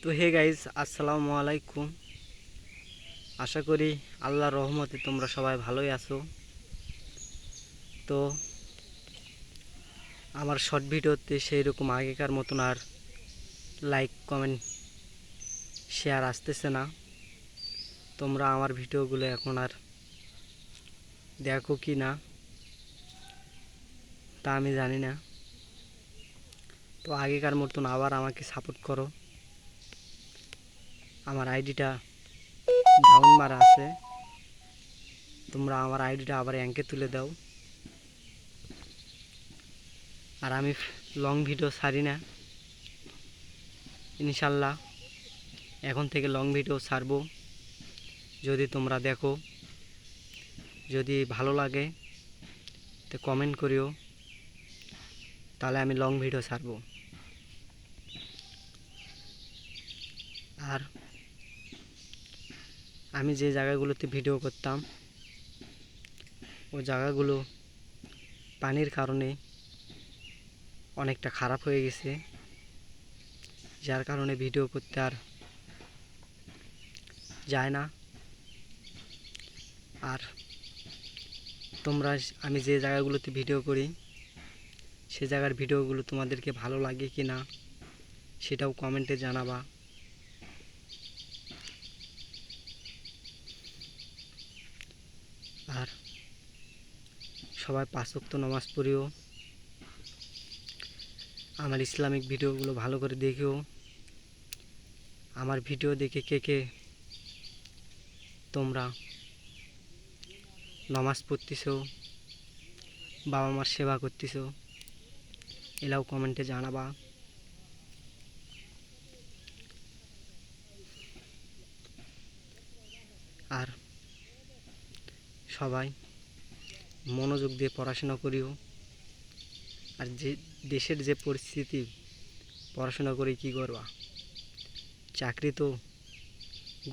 তো hey guys, আসসালামু আলাইকুম। আশা করি আল্লাহর রহমতে তোমরা সবাই ভালোই আছো। তো আমার শর্ট ভিডিওতে সেই রকম আগেকার মতন আর লাইক কমেন্ট শেয়ার আসতেছে না। তোমরা আমার ভিডিওগুলো এখন আর দেখো কি না তা আমি জানি না। তো আগেকার মতন আবার আমাকে সাপোর্ট করো। আমার আইডিটা ডাউন মারা আছে, তোমরা আমার আইডিটা আবার অ্যাঙ্কে তুলে দাও। আর আমি লং ভিডিও ছাড়ি না, ইনশাল্লাহ এখন থেকে লং ভিডিও ছাড়বো। যদি তোমরা দেখো, যদি ভালো লাগে তো কমেন্ট করিও, তাহলে আমি লং ভিডিও ছাড়বো। আর আমি যে জায়গাগুলোতে ভিডিও করতাম ওই জায়গাগুলো পানির কারণে অনেকটা খারাপ হয়ে গেছে, যার কারণে ভিডিও করতে আর যায় না। আর তোমরা, আমি যে জায়গাগুলোতে ভিডিও করি সে জায়গার ভিডিওগুলো তোমাদেরকে ভালো লাগে কি না সেটাও কমেন্টে জানাবা। আর সবাই 5 ওয়াক্ত নামাজ পড়িও, আমার ইসলামিক ভিডিওগুলো ভালো করে দেখিও। আমার ভিডিও দেখে কে কে তোমরা নামাজ পড়তেছো, বাবা মার সেবা করতেছো, এলাও কমেন্টে জানাবা। আর সবাই মনোযোগ দিয়ে পড়াশোনা করিও। আর যে দেশের যে পরিস্থিতি, পড়াশোনা করে কি করবা? চাকরি তো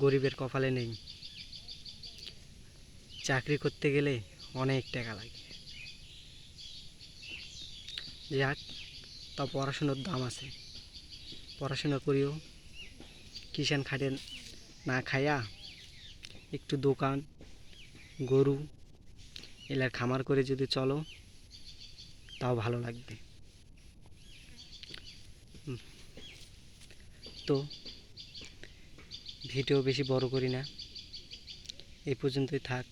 গরিবের কপালে নেই, চাকরি করতে গেলে অনেক টাকা লাগে। যাক, তা পড়াশোনার দাম আছে, পড়াশোনা করিও। কিষান খাটে না খাইয়া একটু দোকান, গরু এলার খামার করে যদি চলো তাও ভালো লাগবে। তো ভিডিও বেশি বড় করি না, এই পর্যন্তই থাক।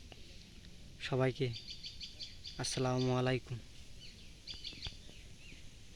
সবাইকে আসসালামু আলাইকুম।